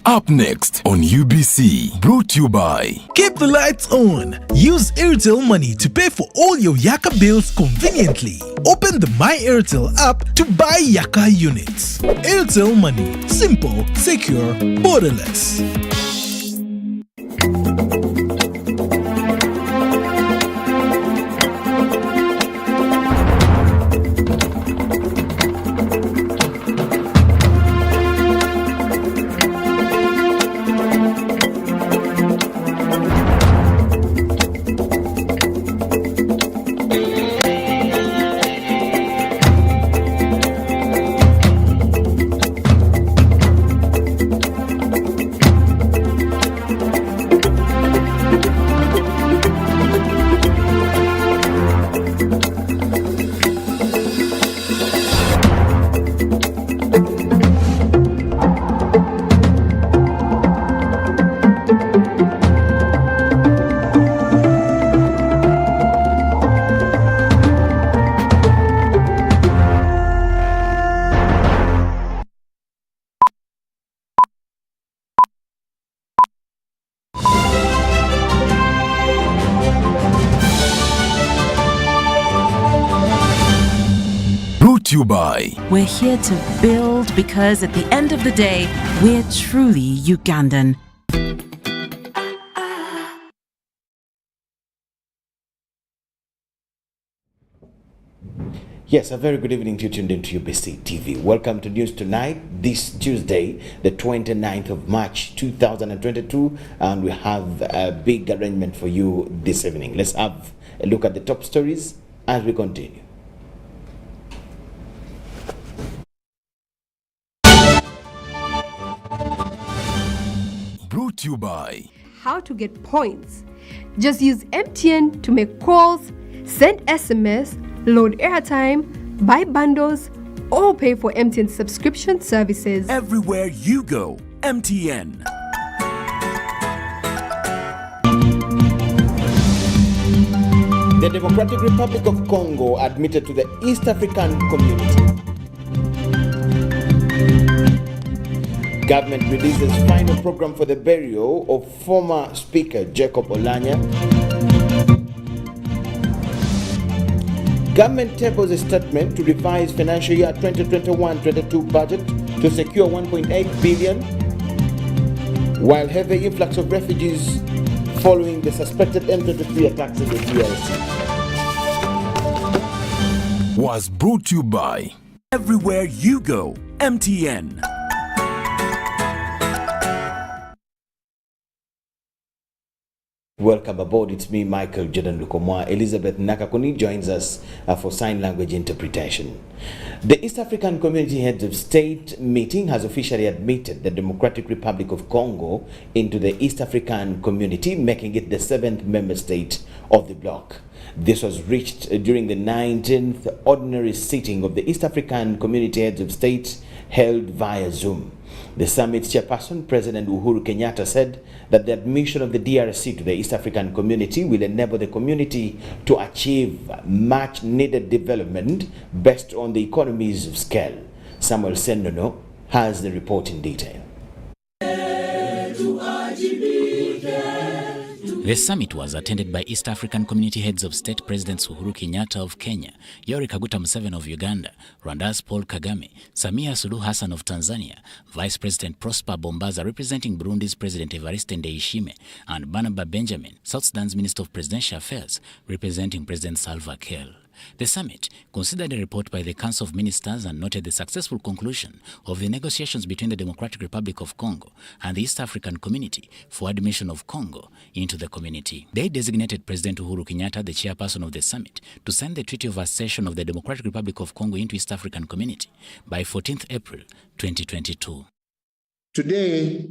Up next on UBC, brought to you by... Keep the lights on. Use Airtel Money to pay for all your Yaka bills conveniently. Open the My Airtel app to buy Yaka units. Airtel Money. Simple, secure, borderless. You by. We're here to build because at the end of the day, we're truly Ugandan. Yes, a very good evening to you tuned into UBC TV. Welcome to News Tonight, this Tuesday, the 29th of March 2022, and we have a big arrangement for you this evening. Let's have a look at the top stories as we continue. Brought to you by. How to get points. Just use MTN to make calls, send SMS, load airtime, buy bundles, or pay for MTN subscription services. Everywhere you go, MTN. The Democratic Republic of Congo admitted to the East African Community. Government releases final program for the burial of former Speaker Jacob Oulanyah. Government tables a statement to revise financial year 2021-22 budget to secure 1.8 billion, while heavy influx of refugees following the suspected M23 attacks in the DRC. Was brought to you by. Everywhere you go, MTN. Welcome aboard. It's me, Micheal Lukomwa. Elizabeth Nakakuni joins us for sign language interpretation. The East African Community Heads of State meeting has officially admitted the Democratic Republic of Congo into the East African Community, making it the 7th member state of the bloc. This was reached during the 19th ordinary sitting of the East African Community Heads of State held via Zoom. The summit's chairperson, President Uhuru Kenyatta, said that the admission of the DRC to the East African Community will enable the community to achieve much needed development based on the economies of scale. Samuel Sendono has the report in detail. The summit was attended by East African Community Heads of State Presidents Uhuru Kenyatta of Kenya, Yoweri Kaguta Museveni of Uganda, Rwanda's Paul Kagame, Samia Suluhu Hassan of Tanzania, Vice President Prosper Bombaza representing Burundi's President Evariste Ndayishimiye, and Barnaba Benjamin, South Sudan's Minister of Presidential Affairs, representing President Salva Kiir. The summit considered a report by the Council of Ministers and noted the successful conclusion of the negotiations between the Democratic Republic of Congo and the East African Community for admission of Congo into the community. They designated President Uhuru Kenyatta, the chairperson of the summit, to sign the Treaty of Accession of the Democratic Republic of Congo into East African Community by 14th April 2022. Today,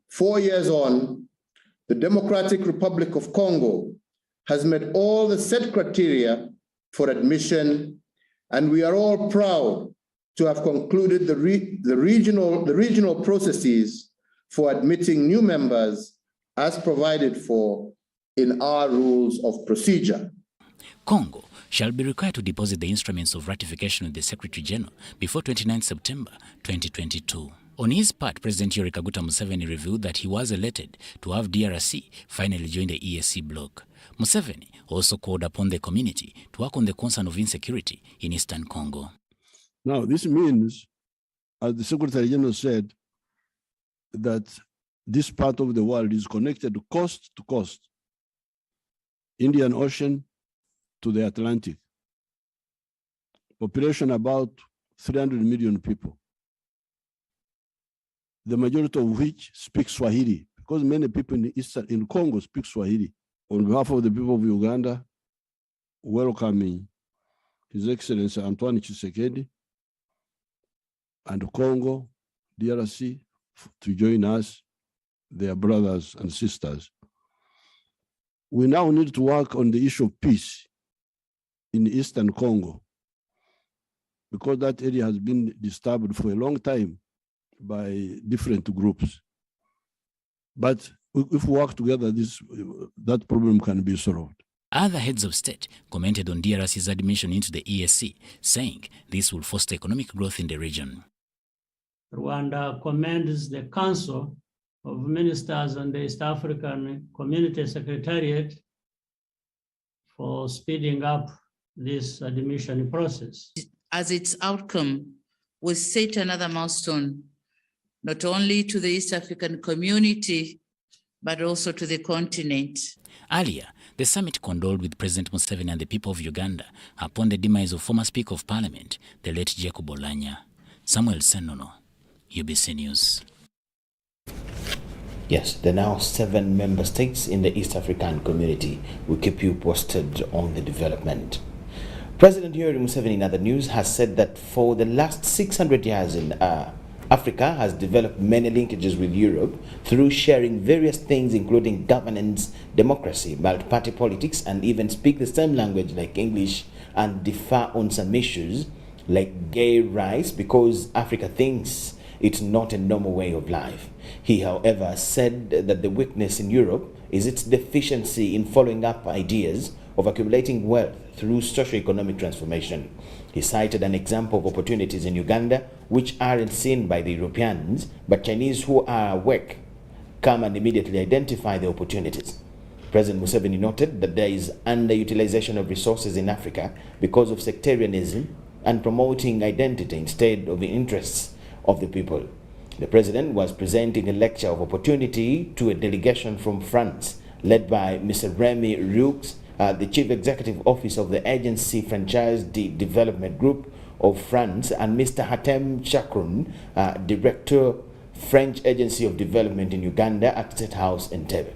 4 years on, the Democratic Republic of Congo has met all the set criteria for admission, and we are all proud to have concluded the regional processes for admitting new members as provided for in our rules of procedure. Congo shall be required to deposit the instruments of ratification with the Secretary General before 29 September 2022. On his part, President Yoweri Kaguta Museveni revealed that he was elated to have DRC finally join the EAC bloc. Museveni also called upon the community to work on the concern of insecurity in Eastern Congo. Now, this means, as the Secretary General said, that this part of the world is connected coast to coast, Indian Ocean to the Atlantic. Population about 300 million people, the majority of which speak Swahili, because many people in Congo speak Swahili. On behalf of the people of Uganda, welcoming His Excellency Antoine Tshisekedi and Congo, DRC, to join us, their brothers and sisters. We now need to work on the issue of peace in Eastern Congo, because that area has been disturbed for a long time by different groups. But if we work together, that problem can be solved. Other heads of state commented on DRC's admission into the EAC, saying this will foster economic growth in the region. Rwanda commends the Council of Ministers and the East African Community Secretariat for speeding up this admission process. As its outcome will set another milestone, not only to the East African community, but also to the continent. Earlier, the summit condoled with President Museveni and the people of Uganda upon the demise of former Speaker of Parliament, the late Mourning Oulanyah. Samuel Senono, UBC News. Yes, there are now 7 member states in the East African community. We'll keep you posted on the development. President Yoweri Museveni, in other news, has said that for the last 600 years in Africa has developed many linkages with Europe through sharing various things, including governance, democracy, multi-party politics, and even speak the same language like English, and differ on some issues like gay rights, because Africa thinks it's not a normal way of life. He, however, said that the weakness in Europe is its deficiency in following up ideas of accumulating wealth through socio-economic transformation. He cited an example of opportunities in Uganda which aren't seen by the Europeans, but Chinese who are awake come and immediately identify the opportunities. President Museveni noted that there is underutilization of resources in Africa because of sectarianism and promoting identity instead of the interests of the people. The president was presenting a lecture of opportunity to a delegation from France led by Mr. Remy Roux, the Chief Executive Officer of the Agency Franchise Development Group of France, and Mr. Hatem Chakroun, Director, French Agency of Development in Uganda at State House in Entebbe.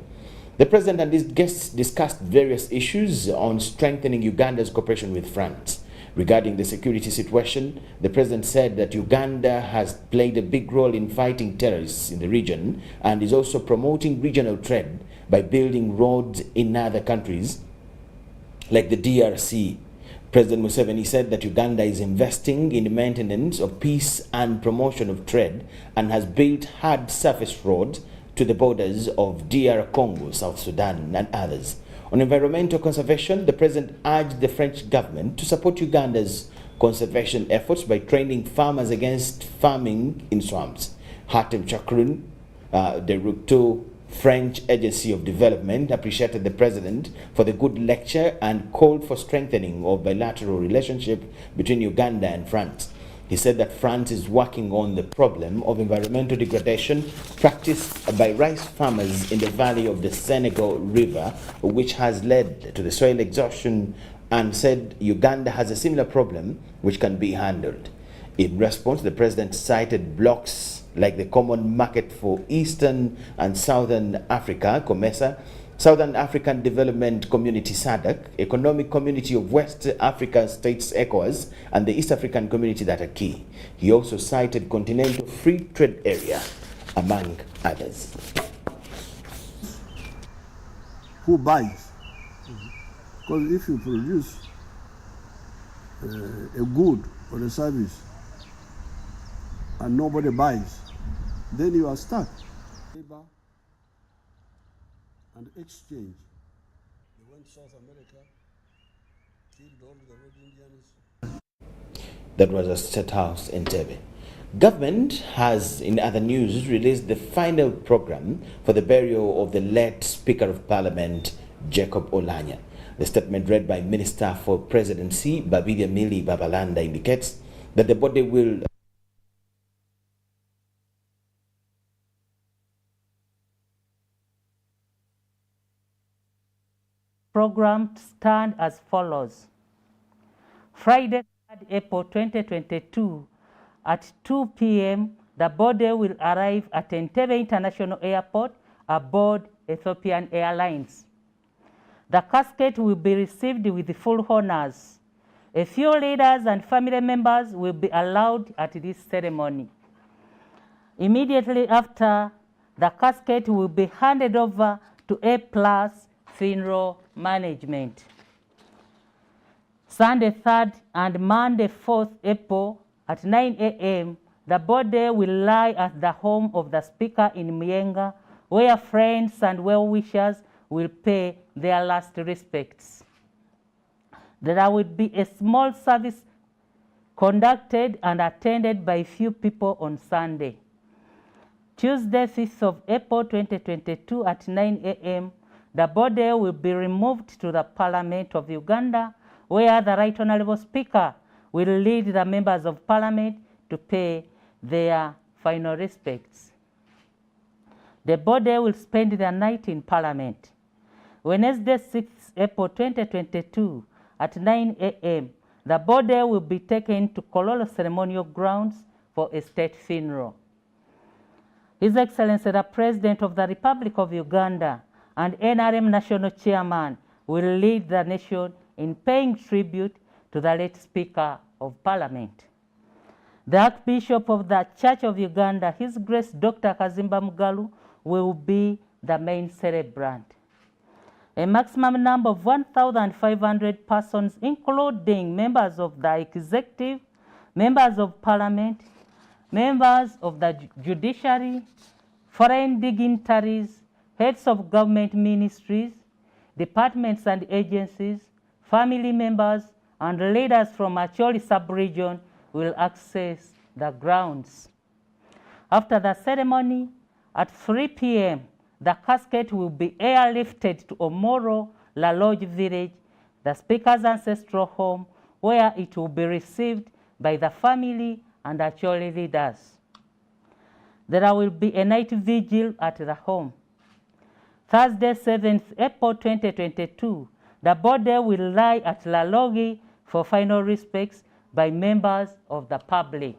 The president and his guests discussed various issues on strengthening Uganda's cooperation with France. Regarding the security situation, the president said that Uganda has played a big role in fighting terrorists in the region and is also promoting regional trade by building roads in other countries like the DRC. President Museveni said that Uganda is investing in the maintenance of peace and promotion of trade and has built hard surface roads to the borders of DR Congo, South Sudan, and others. On environmental conservation, the president urged the French government to support Uganda's conservation efforts by training farmers against farming in swamps. Hatem Chakroun, Director, French Agency of Development, appreciated the president for the good lecture and called for strengthening of bilateral relationship between Uganda and France. He said that France is working on the problem of environmental degradation practiced by rice farmers in the valley of the Senegal River, which has led to the soil exhaustion, and said Uganda has a similar problem which can be handled. In response, the president cited blocks like the Common Market for Eastern and Southern Africa, COMESA, Southern African Development Community SADC, Economic Community of West Africa States ECOWAS, and the East African Community that are key. He also cited Continental Free Trade Area, among others. Who buys? Because if you produce a good or a service and nobody buys, then you are stuck. Labor and exchange. They went to South America, killed all the Red Indians. That was a State House in Entebbe. Government has, in other news, released the final program for the burial of the late Speaker of Parliament, Jacob Oulanyah. The statement read by Minister for Presidency, Babidia Mili Babalanda, indicates that the body will program stand as follows. Friday, 3rd April 2022 at 2 p.m., the body will arrive at Entebbe International Airport aboard Ethiopian Airlines. The casket will be received with full honors. A few leaders and family members will be allowed at this ceremony. Immediately after, the casket will be handed over to A+ Funeral Management. Sunday 3rd and Monday 4th April at 9 a.m., the body will lie at the home of the Speaker in Myenga, where friends and well-wishers will pay their last respects. There will be a small service conducted and attended by few people on Sunday. Tuesday, 5th of April 2022 at 9 a.m., the body will be removed to the Parliament of Uganda, where the Right Honourable Speaker will lead the members of Parliament to pay their final respects. The body will spend the night in Parliament. Wednesday, 6th April 2022 at 9 a.m., the body will be taken to Kololo Ceremonial Grounds for a state funeral. His Excellency the President of the Republic of Uganda and NRM National Chairman will lead the nation in paying tribute to the late Speaker of Parliament. The Archbishop of the Church of Uganda, His Grace Dr. Kazimba Mugalu, will be the main celebrant. A maximum number of 1,500 persons, including members of the executive, members of Parliament, members of the judiciary, foreign dignitaries, heads of government ministries, departments and agencies, family members, and leaders from Acholi sub-region will access the grounds. After the ceremony, at 3 p.m., the casket will be airlifted to Omoro La Lodge village, the Speaker's ancestral home, where it will be received by the family and Acholi leaders. There will be a night vigil at the home. Thursday, 7th April 2022, the body will lie at Lalogi for final respects by members of the public.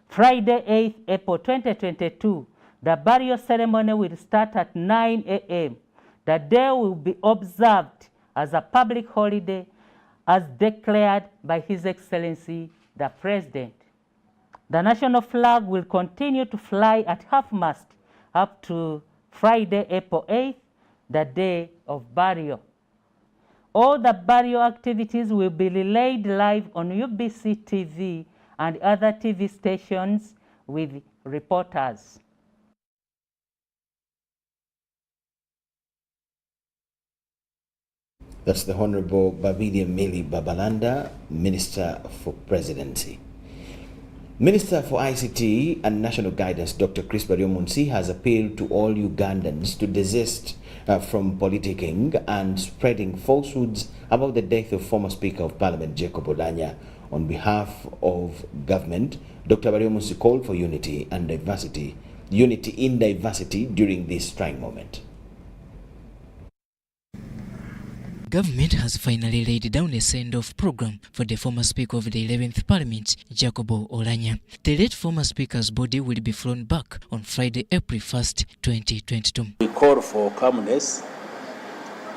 Friday, 8th April 2022, the burial ceremony will start at 9 a.m. The day will be observed as a public holiday as declared by His Excellency the President. The national flag will continue to fly at half-mast up to Friday, April 8th, the day of burial. All the burial activities will be relayed live on UBC TV and other TV stations with reporters. That's the Honorable Babidia Mili Babalanda, Minister for Presidency. Minister for ICT and National Guidance, Dr. Chris Baryomunsi, has appealed to all Ugandans to desist from politicking and spreading falsehoods about the death of former Speaker of Parliament Jacob Oulanyah. On behalf of government, Dr. Baryomunsi called for unity in diversity during this trying moment. Government has finally laid down a send-off program for the former Speaker of the 11th Parliament, Jacob Oulanyah. The late former Speaker's body will be flown back on Friday, April 1st, 2022. We call for calmness.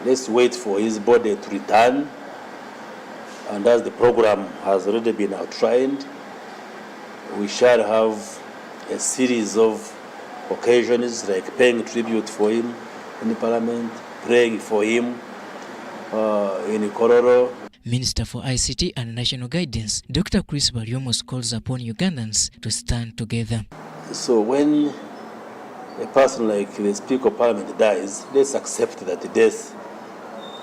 Let's wait for his body to return. And as the program has already been outlined, we shall have a series of occasions like paying tribute for him in the Parliament, praying for him in Kororo. Minister for ICT and National Guidance, Dr. Chris Baryomunsi, calls upon Ugandans to stand together. So when a person like the Speaker of Parliament dies, let's accept that the death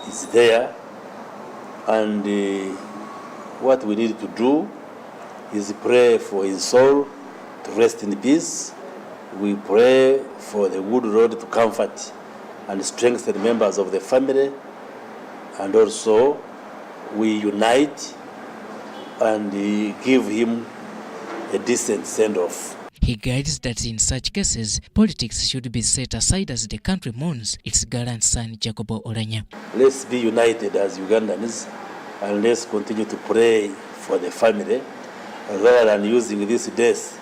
is there, and what we need to do is pray for his soul to rest in peace. We pray for the good Lord to comfort and strengthen members of the family, and also we unite and give him a decent send-off. He guides that in such cases, politics should be set aside as the country mourns its gallant son, Jacob Oulanyah. Let's be united as Ugandans, and let's continue to pray for the family, rather than using this death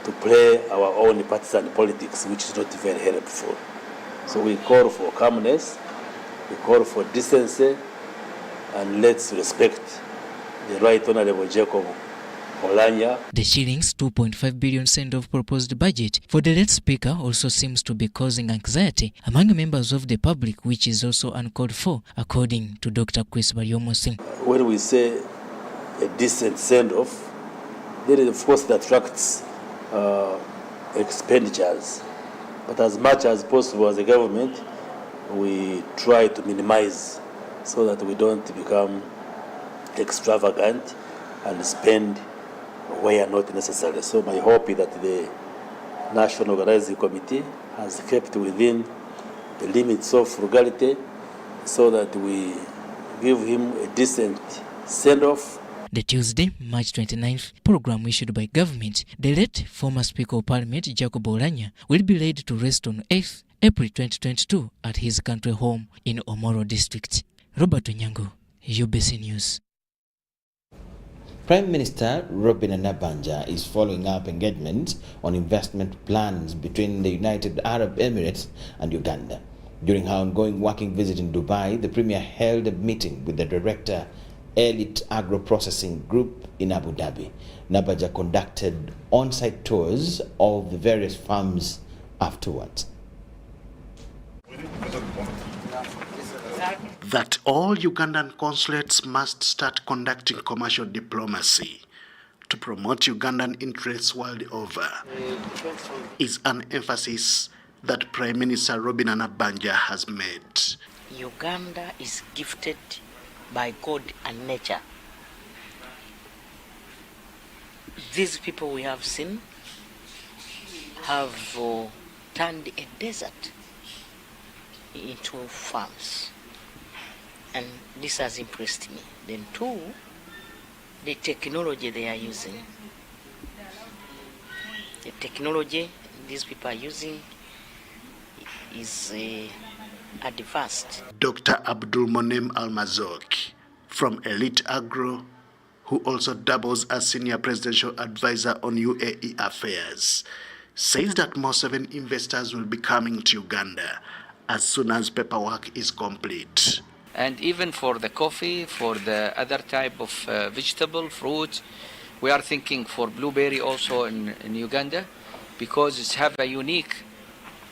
to play our own partisan politics, which is not very helpful. So we call for calmness, we call for decency, and let's respect the Right Honorable Jacob Oulanyah. The shillings 2.5 billion send-off proposed budget for the late speaker also seems to be causing anxiety among members of the public, which is also uncalled for, according to Dr. Chris Baryomosi. When we say a decent send-off, there is, of course, that attracts expenditures. But as much as possible as a government, we try to minimize so that we don't become extravagant and spend where not necessary. So my hope is that the National Organizing Committee has kept within the limits of frugality so that we give him a decent send-off. The Tuesday, March 29th program issued by government, the late former Speaker of Parliament, Jacob Oulanyah, will be laid to rest on 8th April 2022 at his country home in Omoro District. Robert Onyango, UBC News. Prime Minister Robin Anabanja is following up engagement on investment plans between the United Arab Emirates and Uganda. During her ongoing working visit in Dubai, the Premier held a meeting with the Director, Elite Agro-Processing Group in Abu Dhabi. Nabanja conducted on-site tours of the various farms afterwards. That all Ugandan consulates must start conducting commercial diplomacy to promote Ugandan interests world over is an emphasis that Prime Minister Robin Anabanja has made. Uganda is gifted by God and nature. These people we have seen have turned a desert into farms, and this has impressed me. Then two, the technology they are using. The technology these people are using is advanced. Dr. Abdul Monem Almazok from Elite Agro, who also doubles as Senior Presidential Advisor on UAE affairs, says that more 7 investors will be coming to Uganda as soon as paperwork is complete. And even for the coffee, for the other type of vegetable, fruit, we are thinking for blueberry also in Uganda, because it's have a unique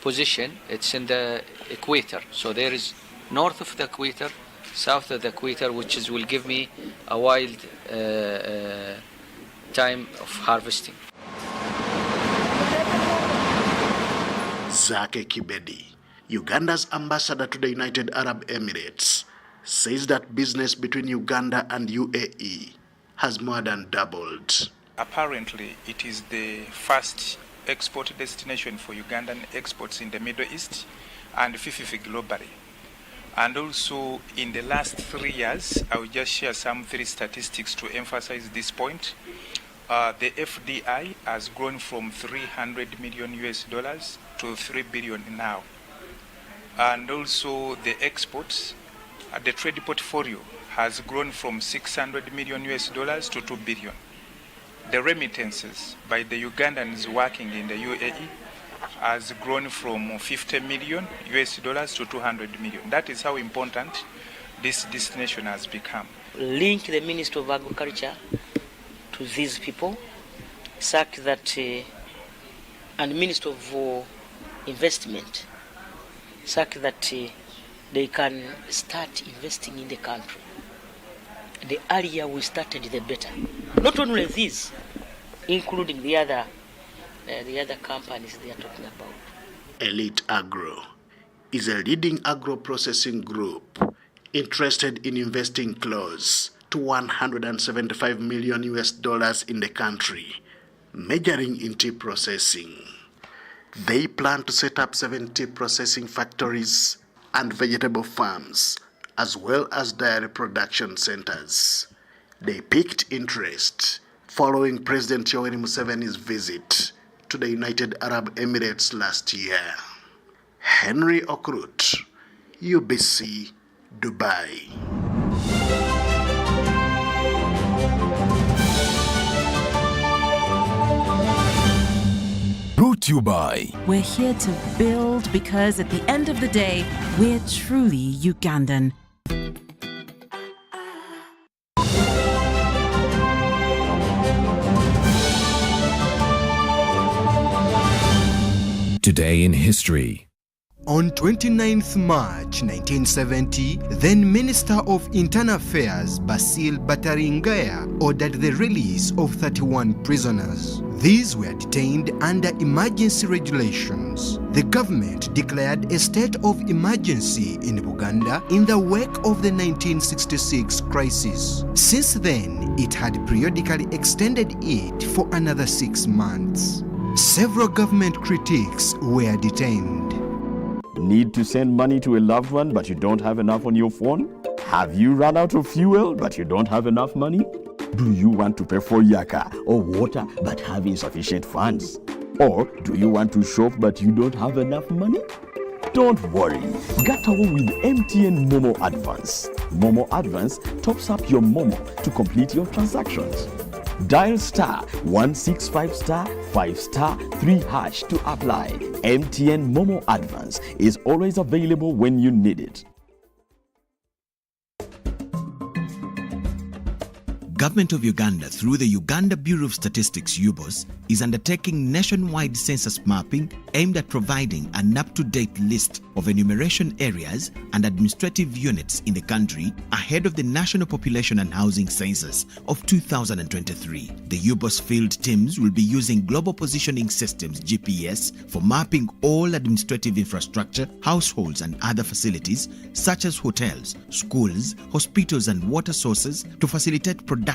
position. It's in the equator. So there is north of the equator, south of the equator, which is, will give me a wild time of harvesting. Zake Kibedi, Uganda's ambassador to the United Arab Emirates, says that business between Uganda and UAE has more than doubled. Apparently, it is the first export destination for Ugandan exports in the Middle East and FIFI globally. And also in the last 3 years, I will just share some 3 statistics to emphasize this point. The FDI has grown from $300 million to $3 billion now. And also the exports, the trade portfolio has grown from $600 million to $2 billion. The remittances by the Ugandans working in the UAE has grown from $50 million to $200 million. That is how important this destination has become. Link the Minister of Agriculture to these people, such that, and Minister of Investment, such that they can start investing in the country. The earlier we started, the better. Not only this, including the other companies they are talking about. Elite Agro is a leading agro-processing group interested in investing close to $175 million in the country majoring in tea processing. They plan to set up 70 processing factories and vegetable farms, as well as dairy production centers. They piqued interest following President Yoweri Museveni's visit to the United Arab Emirates last year. Henry Okrut, UBC, Dubai. Brought to you by. We're here to build because at the end of the day, we're truly Ugandan. Today in history. On 29th March 1970, then Minister of Internal Affairs Basil Bataringaya ordered the release of 31 prisoners. These were detained under emergency regulations. The government declared a state of emergency in Uganda in the wake of the 1966 crisis. Since then, it had periodically extended it for another 6 months. Several government critics were detained. Need to send money to a loved one but you don't have enough on your phone? Have you run out of fuel but you don't have enough money? Do you want to pay for yaka or water but have insufficient funds? Or do you want to shop but you don't have enough money? Don't worry, get away with MTN Momo Advance. Momo Advance tops up your Momo to complete your transactions. Dial *165*5*3# to apply. MTN Momo Advance is always available when you need it. Government of Uganda, through the Uganda Bureau of Statistics (UBOS), is undertaking nationwide census mapping aimed at providing an up-to-date list of enumeration areas and administrative units in the country ahead of the National Population and Housing Census of 2023. The UBOS field teams will be using Global Positioning Systems (GPS) for mapping all administrative infrastructure, households and other facilities such as hotels, schools, hospitals and water sources to facilitate production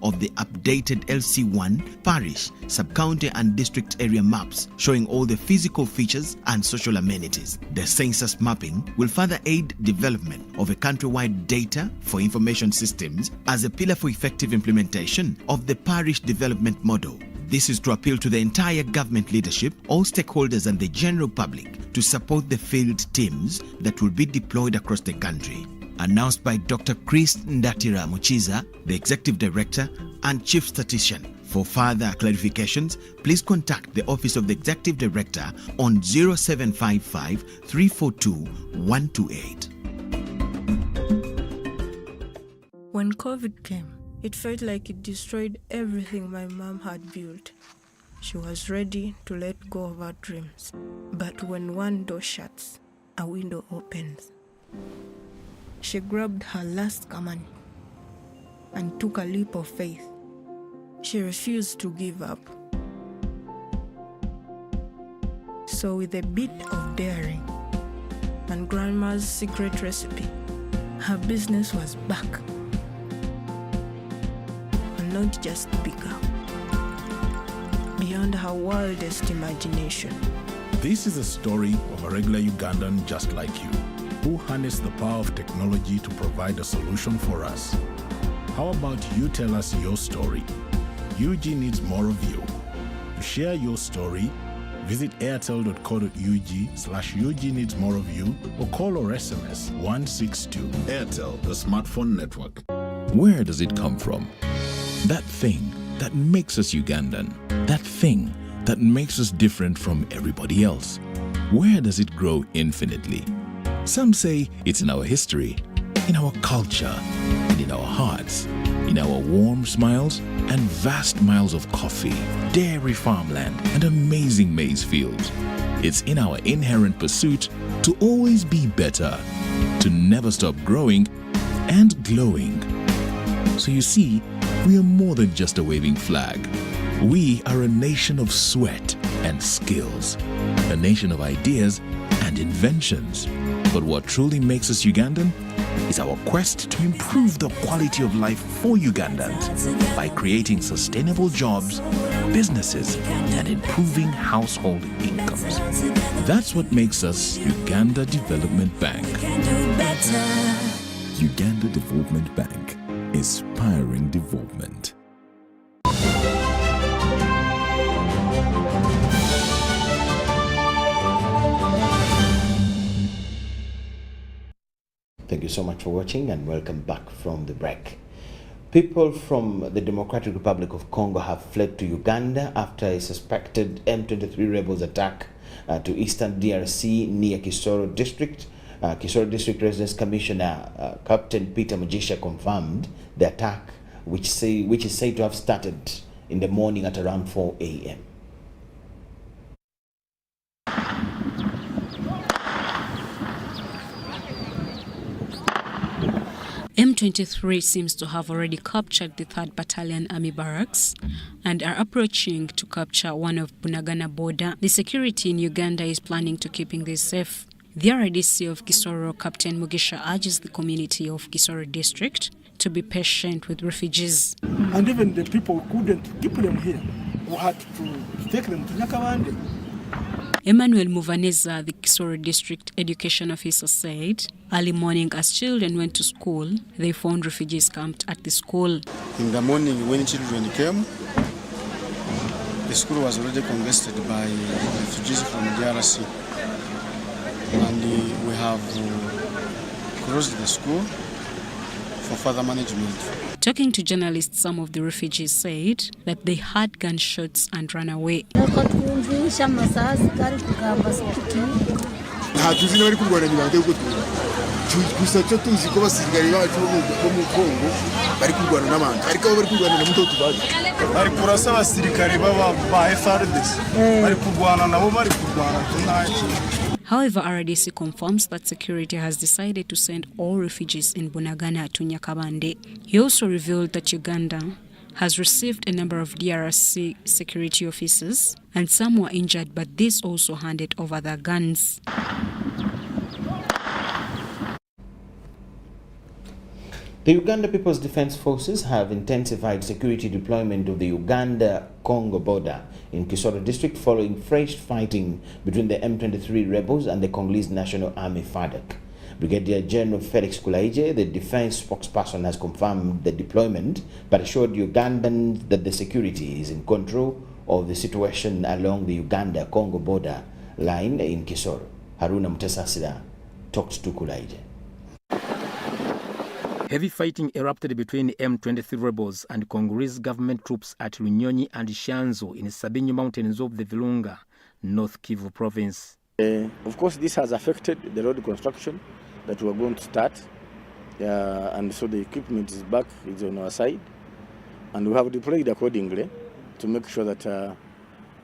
of the updated LC1, parish, sub-county and district area maps showing all the physical features and social amenities. The census mapping will further aid development of a countrywide data for information systems as a pillar for effective implementation of the parish development model. This is to appeal to the entire government leadership, all stakeholders and the general public to support the field teams that will be deployed across the country. Announced by Dr. Chris Ndatira Muchiza, the Executive Director and Chief Statistician. For further clarifications, please contact the Office of the Executive Director on 0755 342 128. When COVID came, it felt like it destroyed everything my mom had built. She was ready to let go of her dreams. But when one door shuts, a window opens. She grabbed her last money and took a leap of faith. She refused to give up. So with a bit of daring and Grandma's secret recipe, her business was back. And not just bigger, beyond her wildest imagination. This is a story of a regular Ugandan just like you, who harnessed the power of technology to provide a solution for us. How about you tell us your story? UG needs more of you. To share your story, visit airtel.co.ug/UG needs more of you or call or SMS 162. Airtel, the smartphone network. Where does it come from? That thing that makes us Ugandan. That thing that makes us different from everybody else. Where does it grow infinitely? Some say it's in our history, in our culture, and in our hearts, in our warm smiles and vast miles of coffee, dairy farmland, and amazing maize fields. It's in our inherent pursuit to always be better, to never stop growing and glowing. So you see, we are more than just a waving flag. We are a nation of sweat and skills, a nation of ideas and inventions. But what truly makes us Ugandan is our quest to improve the quality of life for Ugandans by creating sustainable jobs, businesses, and improving household incomes. That's what makes us Uganda Development Bank. Uganda Development Bank, inspiring development. Thank you so much for watching and welcome back from the break. People from the Democratic Republic of Congo have fled to Uganda after a suspected M23 rebels attack to eastern DRC near Kisoro District. Kisoro District Residence Commissioner Captain Peter Mugisha confirmed the attack, which is said to have started in the morning at around 4 a.m. M23 seems to have already captured the 3rd Battalion Army Barracks and are approaching to capture one of Bunagana border. The security in Uganda is planning to keeping this safe. The RDC of Kisoro, Captain Mugisha, urges the community of Kisoro district to be patient with refugees. And even the people couldn't keep them here. We had to take them to Nyakabande. Emmanuel Muvaneza, the Kisoro District Education Officer, said early morning as children went to school, they found refugees camped at the school. In the morning when children came, the school was already congested by refugees from DRC. And we have closed the school for further management. Talking to journalists, some of the refugees said that they heard gunshots and ran away. However, RDC confirms that security has decided to send all refugees in Bunagana to Nyakabande. He also revealed that Uganda has received a number of DRC security officers and some were injured, but these also handed over their guns. The Uganda People's Defense Forces have intensified security deployment of the Uganda-Congo border in Kisoro district following fresh fighting between the M23 rebels and the Congolese National Army FARDC. Brigadier General Felix Kulaije, the defense spokesperson, has confirmed the deployment but assured Ugandans that the security is in control of the situation along the Uganda-Congo border line in Kisoro. Haruna Mutesasira talked to Kulaije. Heavy fighting erupted between M23 rebels and Congolese government troops at Runyonyi and Shanzo in the Sabinyo mountains of the Virunga, North Kivu province. Of course, this has affected the road construction that we are going to start. And so the equipment is back, it's on our side. And we have deployed accordingly to make sure that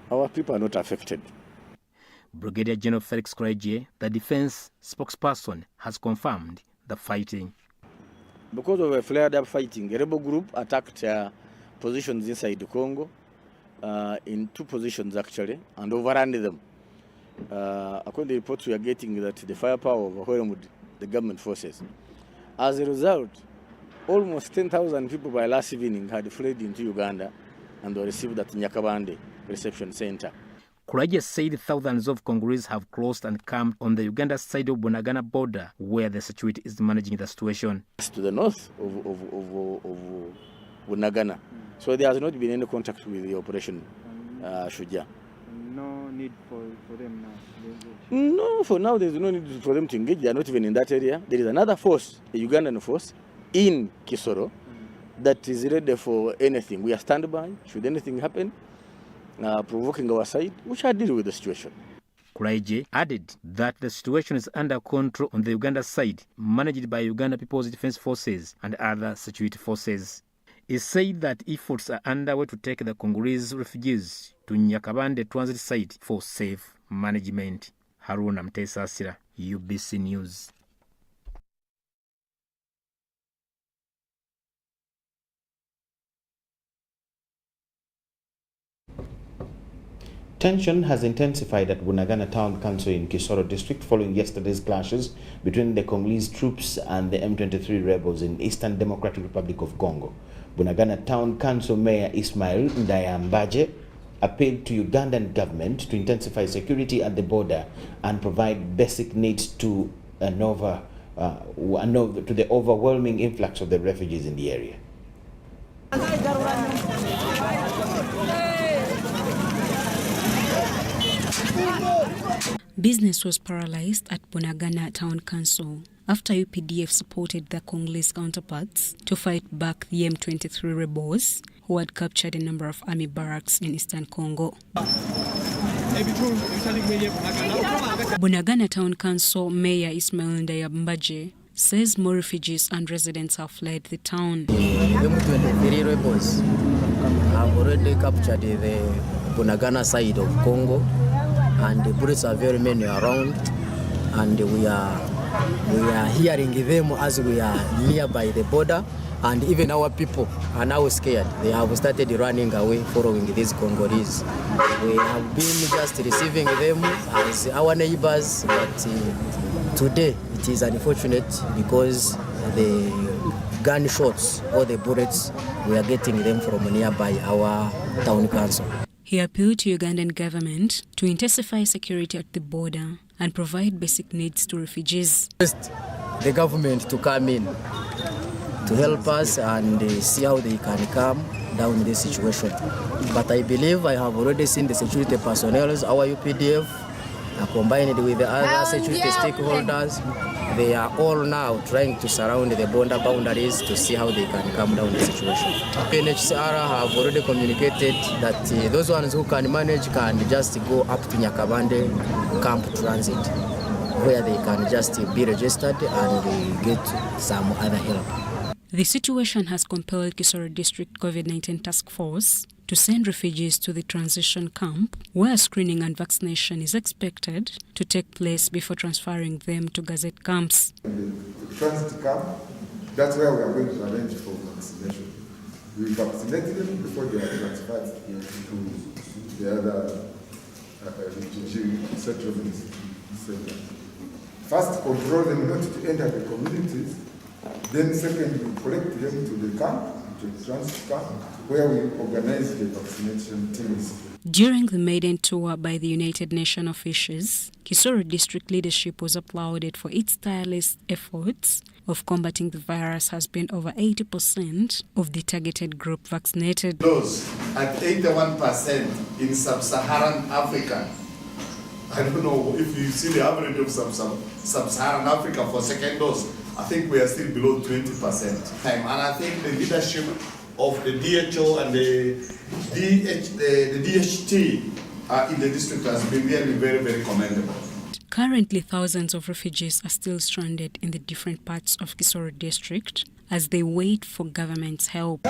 our people are not affected. Brigadier General Felix Kuraije, the defense spokesperson, has confirmed the fighting. Because of a flared-up fighting, a rebel group attacked positions inside the Congo, in 2 positions actually, and overran them. According to the reports we are getting, that the firepower overwhelmed the government forces. As a result, almost 10,000 people by last evening had fled into Uganda and were received at Nyakabande reception center. Kuraije said thousands of Congolese have crossed and camped on the Uganda side of Bunagana border, where the security is managing the situation. To the north of Bunagana. So there has not been any contact with the operation Shuja. No need for them now? No, for now there's no need for them to engage. They are not even in that area. There is another force, a Ugandan force, in Kisoro that is ready for anything. We are standby. Should anything happen, provoking our side, we shall deal with the situation. Kuraije added that the situation is under control on the Uganda side, managed by Uganda People's Defense Forces and other security forces. He said that efforts are underway to take the Congolese refugees to Nyakabande transit site for safe management. Haruna Mutesasira, UBC News. Tension has intensified at Bunagana Town Council in Kisoro district following yesterday's clashes between the Congolese troops and the M23 rebels in Eastern Democratic Republic of Congo. Bunagana Town Council Mayor Ismail Ndayambaje appealed to Ugandan government to intensify security at the border and provide basic needs to the overwhelming influx of the refugees in the area. Business was paralyzed at Bunagana Town Council after UPDF supported their Congolese counterparts to fight back the M23 rebels who had captured a number of army barracks in eastern Congo. Bunagana Town Council Mayor Ismail Ndayambaje says more refugees and residents have fled the town. The M23 rebels have already captured the Bunagana side of Congo, and the bullets are very many around, and we are hearing them as we are nearby the border, and even our people are now scared. They have started running away following these Congolese. We have been just receiving them as our neighbors, but today it is unfortunate because the gunshots or the bullets, we are getting them from nearby our town council. He appealed to Ugandan government to intensify security at the border and provide basic needs to refugees. First, the government to come in to help us and see how they can calm down this situation. But I believe I have already seen the security personnel, our UPDF, combined with the other security stakeholders. They are all now trying to surround the border boundaries to see how they can calm down the situation. NHCR have already communicated that those ones who can manage can just go up to Nyakabande Camp Transit, where they can just be registered and get some other help. The situation has compelled Kisoro District COVID-19 Task Force to send refugees to the transition camp, where screening and vaccination is expected to take place before transferring them to Gazette camps. The transit camp, that's where we are going to arrange for vaccination. We vaccinate them before they are transferred to the other refugee settlements. First, control them not to enter the communities. Then second, we collect them to the camp, to the transit camp, where we organize the vaccination teams. During the maiden tour by the United Nations officials, Kisoro District leadership was applauded for its tireless efforts of combating the virus. Has been over 80% of the targeted group vaccinated. Those at 81% in sub-Saharan Africa. I don't know if you see the average of sub-Saharan Africa for second dose. I think we are still below 20%. And I think the leadership of the DHO and the DHT in the district has been really very, very commendable. Currently, thousands of refugees are still stranded in the different parts of Kisoro district as they wait for government's help.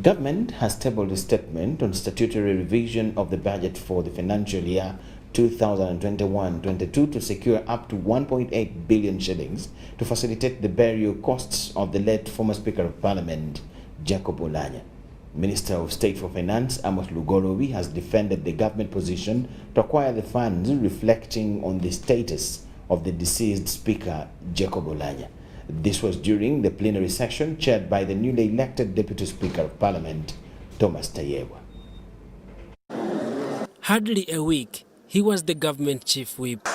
Government has tabled a statement on statutory revision of the budget for the financial year 2021-22 to secure up to 1.8 billion shillings to facilitate the burial costs of the late former Speaker of Parliament, Jacob Oulanyah. Minister of State for Finance, Amos Lugolobi, has defended the government position to acquire the funds, reflecting on the status of the deceased Speaker, Jacob Oulanyah. This was during the plenary session chaired by the newly elected Deputy Speaker of Parliament, Thomas Tayebwa. Hardly a week, he was the government chief whip.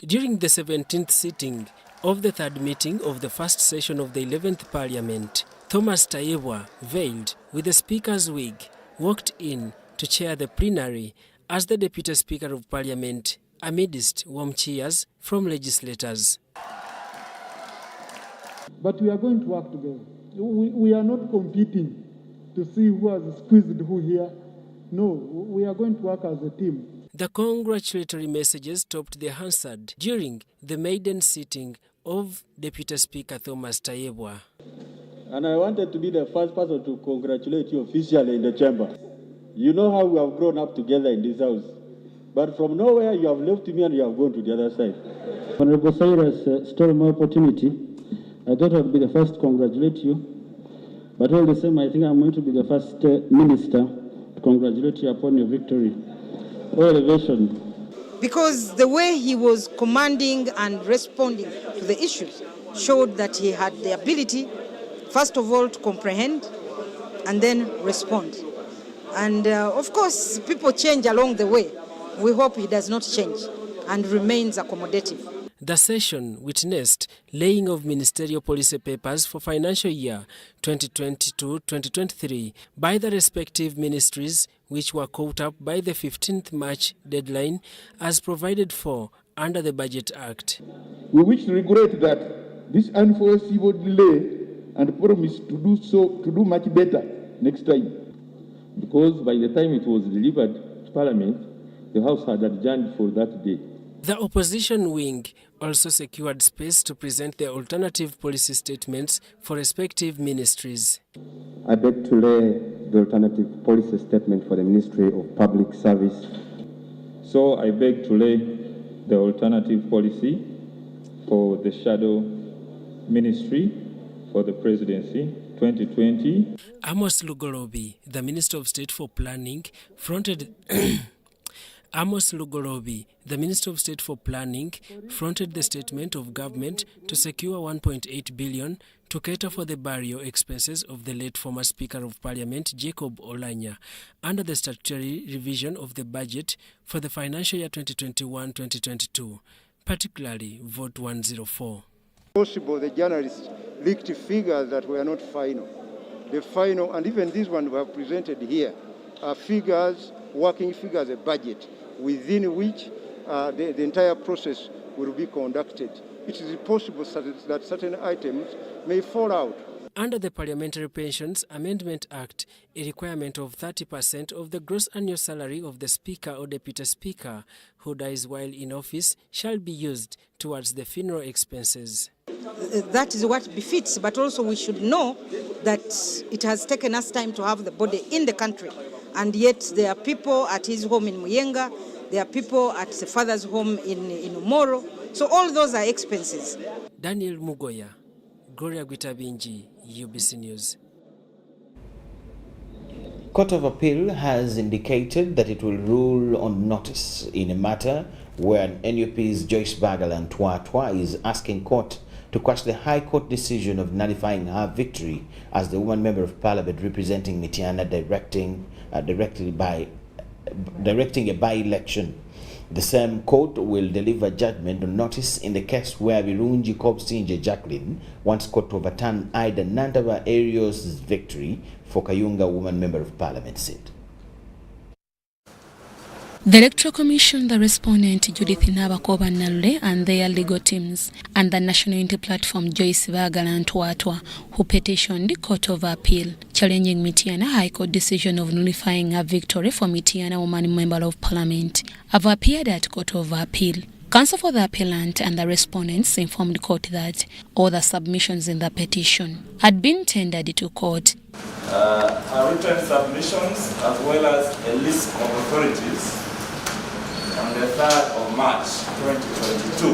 During the 17th sitting of the third meeting of the first session of the 11th Parliament, Thomas Tayebwa, veiled with the Speaker's wig, walked in to chair the plenary as the Deputy Speaker of Parliament amidst warm cheers from legislators. But we are going to work together. We are not competing to see who has squeezed who here. No, we are going to work as a team. The congratulatory messages topped the Hansard during the maiden sitting of Deputy Speaker Thomas Tayebwa. And I wanted to be the first person to congratulate you officially in the chamber. You know how we have grown up together in this house. But from nowhere, you have left me and you have gone to the other side. Honorable Cyrus stole my opportunity. I thought I would be the first to congratulate you. But all the same, I think I'm going to be the first minister to congratulate you upon your victory or elevation. Because the way he was commanding and responding to the issues showed that he had the ability, first of all, to comprehend and then respond. And of course, people change along the way. We hope he does not change and remains accommodative. The session witnessed laying of ministerial policy papers for financial year 2022-2023 by the respective ministries, which were caught up by the 15th March deadline as provided for under the Budget Act. We wish to regret that this unforeseeable delay and promise to do much better next time. Because by the time it was delivered to Parliament, the House had adjourned for that day. The opposition wing also secured space to present their alternative policy statements for respective ministries. I beg to lay the alternative policy statement for the Ministry of Public Service. So I beg to lay the alternative policy for the Shadow Ministry for the Presidency 2020. Amos Lugorobi, the Minister of State for Planning, fronted Amos Lugorobi, the Minister of State for Planning, fronted the statement of government to secure 1.8 billion to cater for the burial expenses of the late former Speaker of Parliament, Jacob Oulanyah, under the statutory revision of the budget for the financial year 2021-2022, particularly Vote 104. Possible the journalists leaked figures that were not final. The final, and even this one we have presented here, are figures, working figures, a budget, within which the entire process will be conducted. It is possible that certain items may fall out. Under the Parliamentary Pensions Amendment Act, a requirement of 30% of the gross annual salary of the Speaker or Deputy Speaker who dies while in office shall be used towards the funeral expenses. That is what befits, but also we should know that it has taken us time to have the body in the country. And yet there are people at his home in Muyenga, there are people at the father's home in Umoro. So all those are expenses. Daniel Mugoya, Gloria Gwitabinji, UBC News. Court of Appeal has indicated that it will rule on notice in a matter where NUP's Joyce Bagalan Twatwa is asking court to quash the High Court decision of nullifying her victory as the woman member of Parliament representing Mityana directing a by-election. The same court will deliver judgment on notice in the case where Birungi Kobsinje Jacqueline wants court to overturn Ida Nandaba Arios' victory for Kayunga woman member of Parliament seat. The Electoral Commission, the respondent Judith Nabakoba Nalule and their legal teams, and the National Unity Platform Joyce Bagalan Twatwa, who petitioned the Court of Appeal, challenging Mityana High Court decision of nullifying her victory for Mityana woman member of Parliament, have appeared at Court of Appeal. Counsel for the appellant and the respondents informed court that all the submissions in the petition had been tendered to court. Her written submissions as well as a list of authorities on the 3rd of March 2022,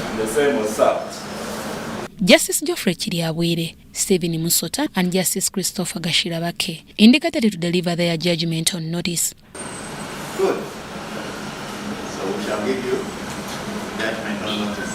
and the same was served. Justice Geoffrey Chiriabwire, Stephen Musota, and Justice Christopher Gashirabake indicated to deliver their judgment on notice. Good. So we shall give you judgment on notice.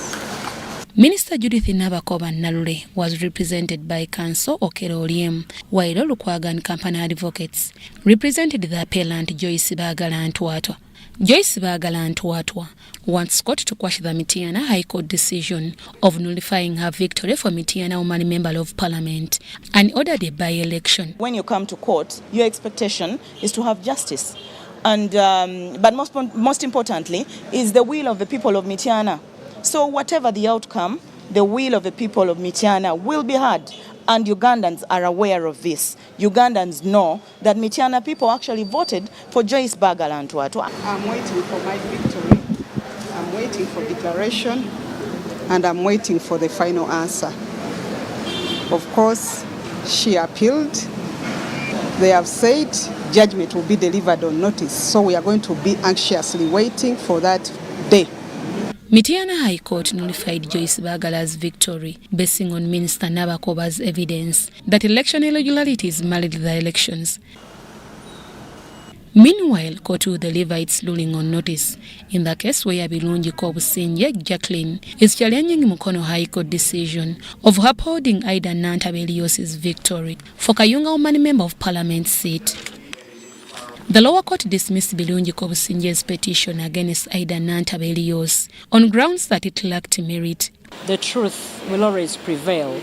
Minister Judith Nabakoba Nalule was represented by Counsel Okero Oliem, while Lukwagan Company Advocates represented the appellant Joyce Bagalan Twatwa. Joyce Bagalan Twatwa wants court to quash the Mityana High Court decision of nullifying her victory for Mityana woman member of Parliament and ordered a by-election. When you come to court, your expectation is to have justice, and but most importantly is the will of the people of Mityana. So whatever the outcome, the will of the people of Mityana will be heard, and Ugandans are aware of this. Ugandans know that Mityana people actually voted for Joyce Bagalan Twatwa. I'm waiting for my victory, I'm waiting for declaration, and I'm waiting for the final answer. Of course, she appealed. They have said judgment will be delivered on notice, so we are going to be anxiously waiting for that day. Mityana High Court nullified Joyce Bagala's victory, basing on Minister Nabakoba's evidence that election irregularities marred the elections. Meanwhile, court will deliver its ruling on notice in the case where Birungi Kobusinje Jacqueline is challenging Mukono High Court decision of upholding Ida Nantabelios's victory for Kayunga Omani Member of Parliament seat. The lower court dismissed Birungi Kobusinje's petition against Ida Nantabelios on grounds that it lacked merit. The truth will always prevail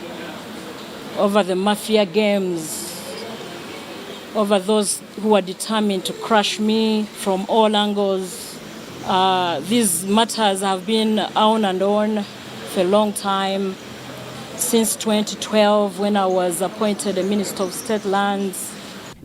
over the mafia games, over those who are determined to crush me from all angles. These matters have been on and on for a long time, since 2012 when I was appointed a Minister of State Lands.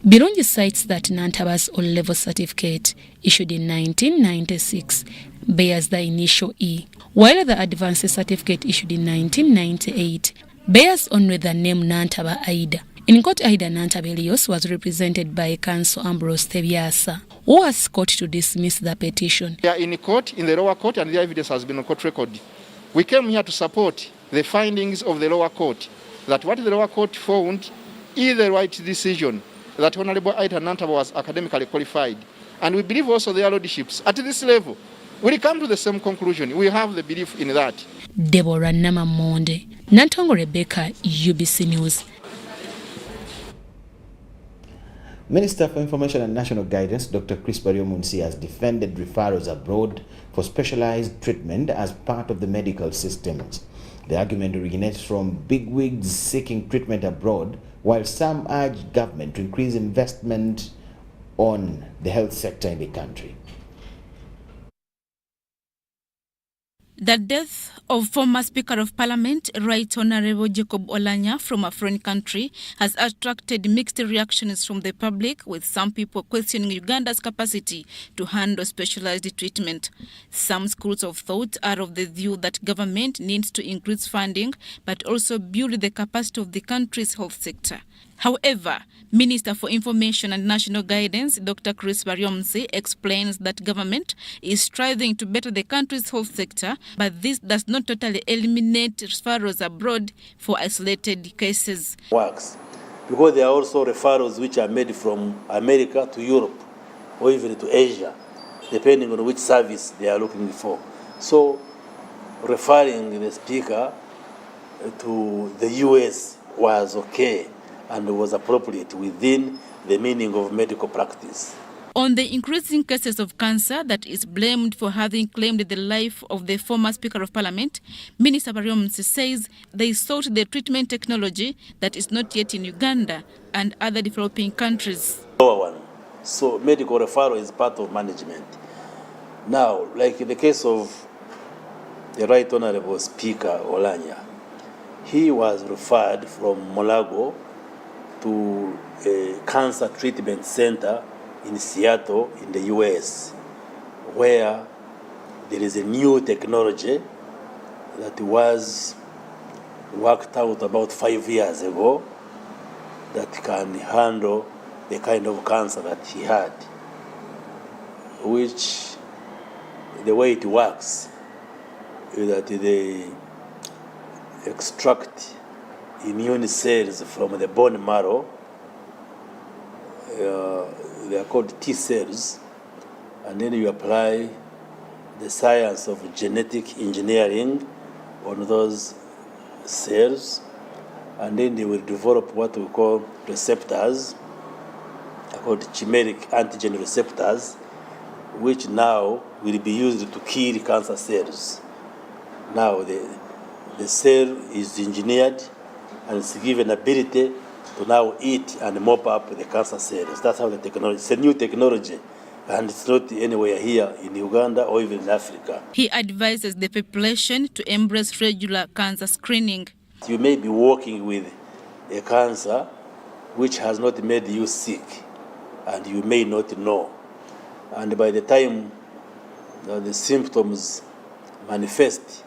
Birungi cites that Nantaba's O-level certificate, issued in 1996, bears the initial E, while the advanced certificate issued in 1998 bears only the name Nantaba Aida. In court, Ida Nantabelios was represented by counsel Ambrose Tebiasa, who asked court to dismiss the petition. We are in court, in the lower court, and the evidence has been on court record. We came here to support the findings of the lower court, that what the lower court found is the right decision, that Honorable Ida Nantaba was academically qualified. And we believe also their lordships at this level will come to the same conclusion. We have the belief in that. Deborah Namamonde, Nantongo Rebecca, UBC News. Minister for Information and National Guidance, Dr. Chris Baryomunsi, has defended referrals abroad for specialized treatment as part of the medical systems. The argument originates from bigwigs seeking treatment abroad, while some urge government to increase investment on the health sector in the country. The death of former Speaker of Parliament, Right Honourable Jacob Oulanyah from a foreign country, has attracted mixed reactions from the public, with some people questioning Uganda's capacity to handle specialized treatment. Some schools of thought are of the view that government needs to increase funding, but also build the capacity of the country's health sector. However, Minister for Information and National Guidance, Dr. Chris Baryomunsi, explains that government is striving to better the country's health sector, but this does not totally eliminate referrals abroad for isolated cases. Works because there are also referrals which are made from America to Europe or even to Asia, depending on which service they are looking for. So, referring the speaker to the US was okay and was appropriate within the meaning of medical practice. On the increasing cases of cancer that is blamed for having claimed the life of the former Speaker of Parliament, Minister Baryomunsi says they sought the treatment technology that is not yet in Uganda and other developing countries. Lower one. So medical referral is part of management. Now, like in the case of the Right Honourable Speaker Oulanyah, he was referred from Molago to a cancer treatment center in Seattle in the US, where there is a new technology that was worked out about 5 years ago that can handle the kind of cancer that he had, which the way it works is that they extract immune cells from the bone marrow. They are called T cells, and then you apply the science of genetic engineering on those cells, and then they will develop what we call receptors, called chimeric antigen receptors, which now will be used to kill cancer cells. Now the cell is engineered and it's given ability to now eat and mop up the cancer cells. That's how the technology, it's a new technology, and it's not anywhere here in Uganda or even in Africa. He advises the population to embrace regular cancer screening. You may be working with a cancer which has not made you sick, and you may not know. And by the time the symptoms manifest,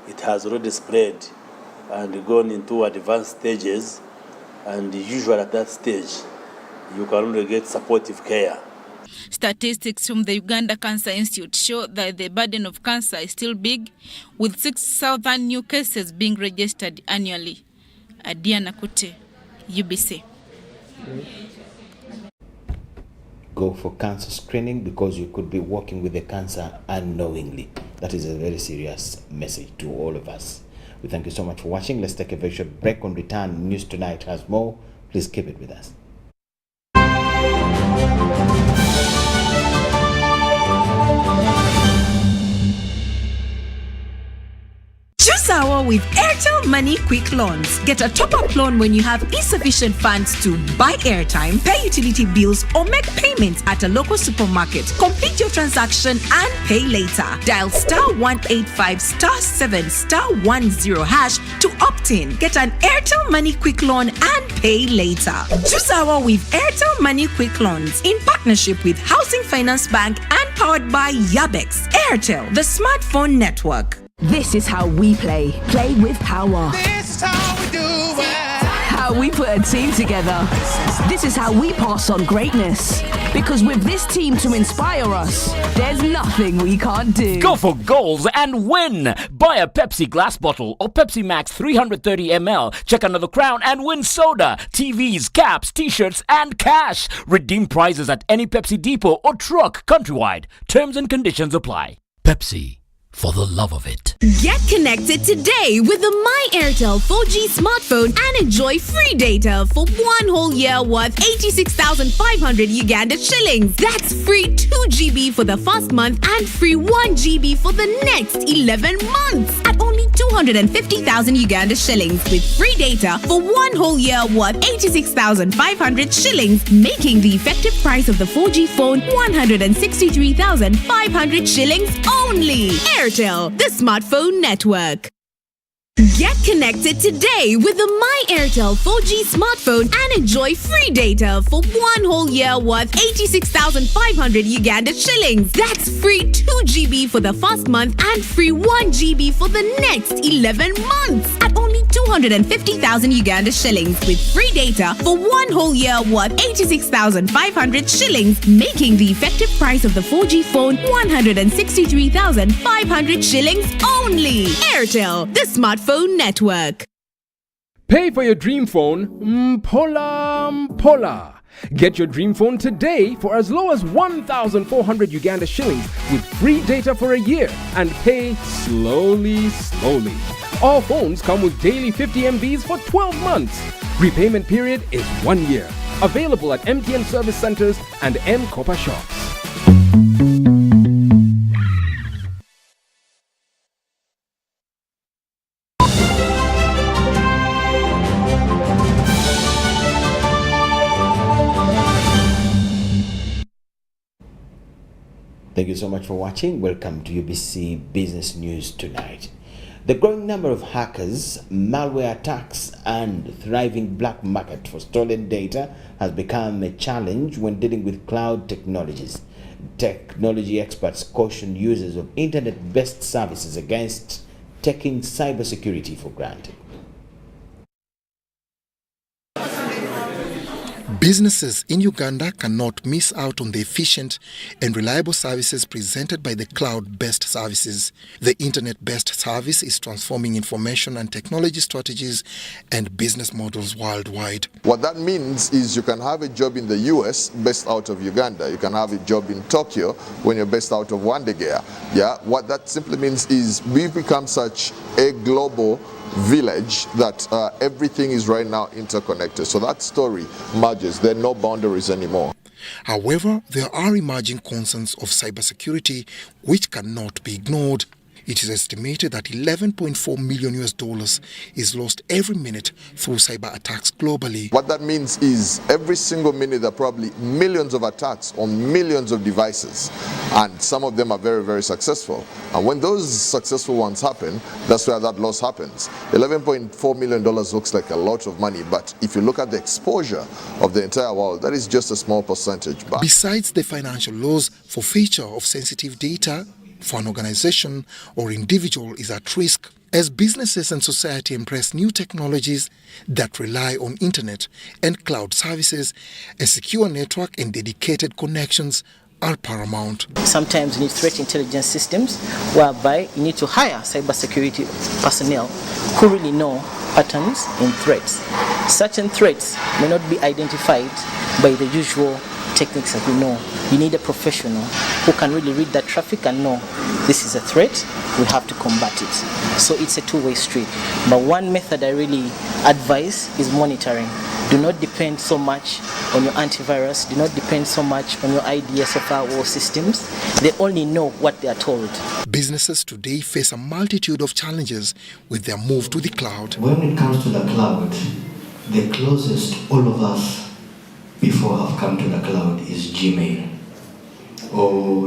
it has already spread and gone into advanced stages, and usually at that stage, you can only get supportive care. Statistics from the Uganda Cancer Institute show that the burden of cancer is still big, with 6,000 new cases being registered annually. Adiana Kute, UBC. Go for cancer screening because you could be working with the cancer unknowingly. That is a very serious message to all of us. We thank you so much for watching. Let's take a very short break. On return, News Tonight has more. Please keep it with us. Choose our with Airtel Money Quick Loans. Get a top-up loan when you have insufficient funds to buy airtime, pay utility bills, or make payments at a local supermarket. Complete your transaction and pay later. Dial *185*7*10# to opt in. Get an Airtel Money Quick Loan and pay later. Choose our with Airtel Money Quick Loans in partnership with Housing Finance Bank and powered by Yabex. Airtel, the smartphone network. This is how we play. Play with power. This is how we do it. How we put a team together. This is how we pass on greatness. Because with this team to inspire us, there's nothing we can't do. Go for goals and win. Buy a Pepsi glass bottle or Pepsi Max 330 ml. Check another crown and win soda, TVs, caps, t-shirts, and cash. Redeem prizes at any Pepsi depot or truck countrywide. Terms and conditions apply. Pepsi. For the love of it. Get connected today with the My Airtel 4G smartphone and enjoy free data for 1 whole year worth 86,500 Uganda shillings. That's free 2 GB for the first month and free 1 GB for the next 11 months at only 250,000 Uganda shillings with free data for 1 whole year worth 86,500 shillings, making the effective price of the 4G phone 163,500 shillings only. Airtel, the smartphone network. Get connected today with the My Airtel 4G smartphone and enjoy free data for 1 whole year worth 86,500 Uganda shillings. That's free 2 GB for the first month and free 1 GB for the next 11 months at only 250,000 Uganda shillings with free data for 1 whole year worth 86,500 shillings, making the effective price of the 4G phone 163,500 shillings only. Airtel, the smartphone network. Pay for your dream phone, Mpola. Get your dream phone today for as low as 1,400 Uganda shillings with free data for a year and pay slowly. All phones come with daily 50 MBs for 12 months. Repayment period is 1 year. Available at MTN service centers and M-Kopa shops. Thank you so much for watching. Welcome to UBC Business News Tonight. The growing number of hackers, malware attacks, and thriving black market for stolen data has become a challenge when dealing with cloud technologies. Technology experts caution users of internet-based services against taking cybersecurity for granted. Businesses in Uganda cannot miss out on the efficient and reliable services presented by the cloud-based services. The internet-based service is transforming information and technology strategies and business models worldwide. What that means is you can have a job in the US based out of Uganda. You can have a job in Tokyo when you're based out of Wandegea. Yeah, what that simply means is we've become such a global village that everything is right now interconnected. So that story merges. There are no boundaries anymore. However, there are emerging concerns of cybersecurity which cannot be ignored. It is estimated that $11.4 million is lost every minute through cyber attacks globally. What that means is every single minute there are probably millions of attacks on millions of devices, and some of them are very, very successful. And when those successful ones happen, that's where that loss happens. $11.4 million looks like a lot of money, but if you look at the exposure of the entire world, that is just a small percentage. Besides the financial loss, forfeiture of sensitive data for an organization or individual is at risk. As businesses and society embrace new technologies that rely on internet and cloud services, a secure network and dedicated connections are paramount. Sometimes you need threat intelligence systems whereby you need to hire cybersecurity personnel who really know patterns in threats. Certain threats may not be identified by the usual techniques that we know. You need a professional who can really read that traffic and know this is a threat, we have to combat it. So it's a two-way street. But one method I really advise is monitoring. Do not depend so much on your antivirus, do not depend so much on your IDS or firewall systems. They only know what they are told. Businesses today face a multitude of challenges with their move to the cloud. When it comes to the cloud, the closest all of us before have come to the cloud is Gmail. Or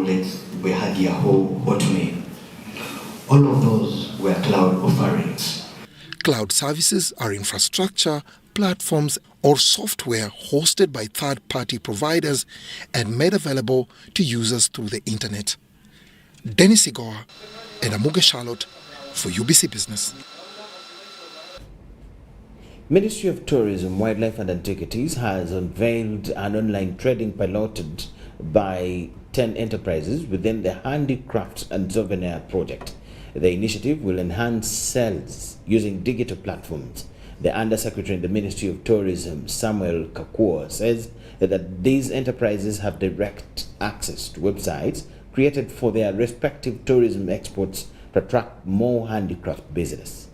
we had Yahoo, Hotmail. All of those were cloud offerings. Cloud services are infrastructure, platforms, or software hosted by third-party providers and made available to users through the internet. Dennis Igoa and Amuga Charlotte for UBC Business. Ministry of Tourism, Wildlife and Antiquities has unveiled an online trading piloted by 10 enterprises within the Handicrafts and Souvenir project. The initiative will enhance sales using digital platforms. The Undersecretary in the Ministry of Tourism, Samuel Kakua, says that these enterprises have direct access to websites created for their respective tourism exports to attract more handicraft business.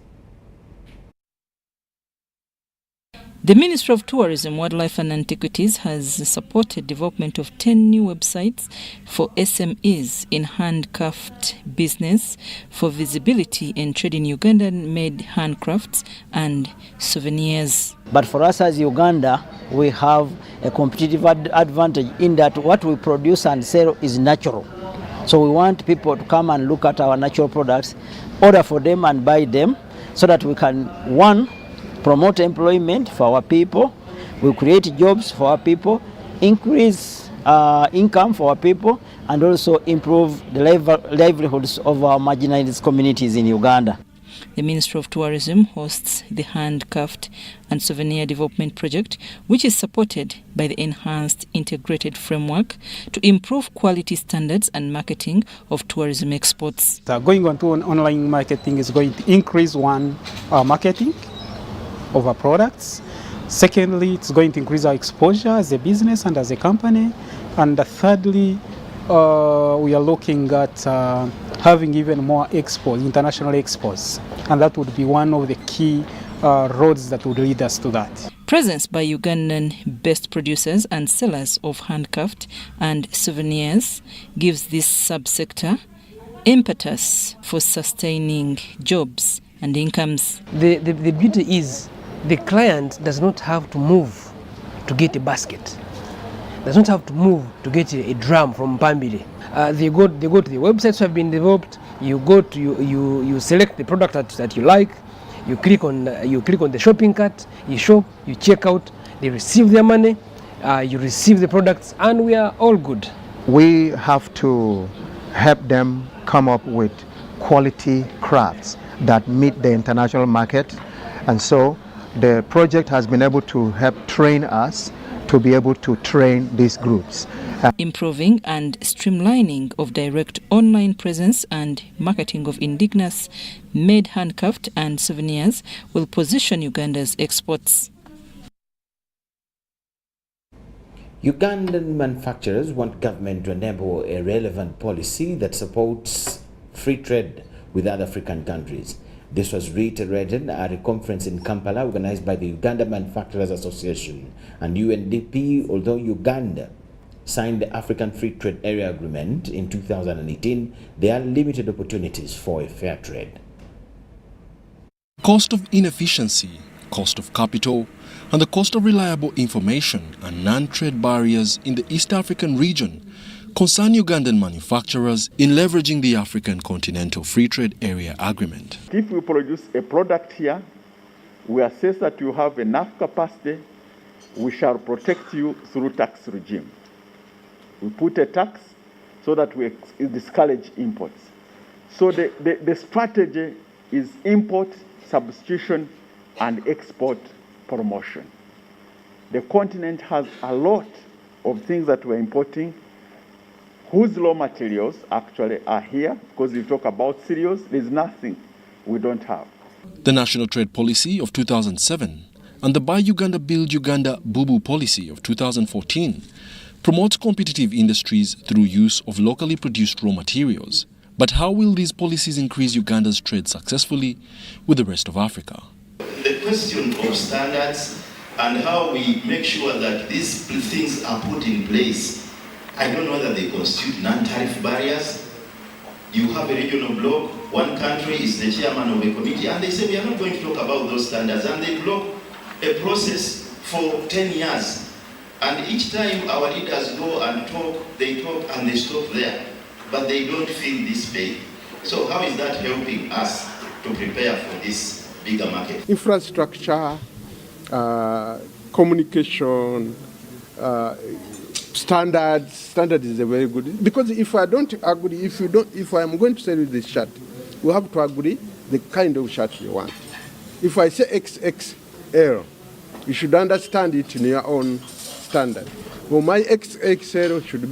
The Ministry of Tourism, Wildlife and Antiquities has supported development of 10 new websites for SMEs in handcraft business for visibility and trade in Ugandan-made handcrafts and souvenirs. But for us as Uganda, we have a competitive advantage in that what we produce and sell is natural. So we want people to come and look at our natural products, order for them and buy them so that we can, one, promote employment for our people, we create jobs for our people, increase income for our people, and also improve the livelihoods of our marginalized communities in Uganda. The Ministry of Tourism hosts the Handcraft and Souvenir Development Project, which is supported by the Enhanced Integrated Framework to improve quality standards and marketing of tourism exports. Going on to online marketing is going to increase our marketing of our products. Secondly, it's going to increase our exposure as a business and as a company. And thirdly, we are looking at having even more expos, international expos. And that would be one of the key roads that would lead us to that. Presence by Ugandan-based producers and sellers of handcraft and souvenirs gives this subsector impetus for sustaining jobs and incomes. The beauty is the client does not have to move to get a basket, does not have to move to get a drum from Pambili. They go to the websites have been developed. You go to you select the product that you like. You click on the shopping cart. You shop. You check out. They receive their money. You receive the products, and we are all good. We have to help them come up with quality crafts that meet the international market, and so the project has been able to help train us to be able to train these groups. Improving and streamlining of direct online presence and marketing of indigenous made handcraft and souvenirs will position Uganda's exports. Ugandan manufacturers want government to enable a relevant policy that supports free trade with other African countries. This was reiterated at a conference in Kampala organized by the Uganda Manufacturers Association and UNDP. Although Uganda signed the African Free Trade Area Agreement in 2018, there are limited opportunities for a fair trade. Cost of inefficiency, cost of capital, and the cost of reliable information are non-trade barriers in the East African region concern Ugandan manufacturers in leveraging the African Continental Free Trade Area Agreement. If we produce a product here, we assess that you have enough capacity, we shall protect you through tax regime. We put a tax so that we discourage imports. So the strategy is import, substitution, and export promotion. The continent has a lot of things that we're importing whose raw materials actually are here, because we talk about cereals, there's nothing we don't have. The National Trade Policy of 2007 and the Buy Uganda Build Uganda Bubu Policy of 2014 promotes competitive industries through use of locally produced raw materials. But how will these policies increase Uganda's trade successfully with the rest of Africa? The question of standards and how we make sure that these things are put in place, I don't know whether they constitute non-tariff barriers. You have a regional bloc, one country is the chairman of a committee, and they say we are not going to talk about those standards, and they block a process for 10 years. And each time our leaders go and talk and they stop there, but they don't feel this pain. So how is that helping us to prepare for this bigger market? Infrastructure, communication, standards is a very good, because if I don't agree, if I'm going to sell you this shirt, we have to agree the kind of shirt you want. If I say XXL, you should understand it in your own standard. Well, my XXL should be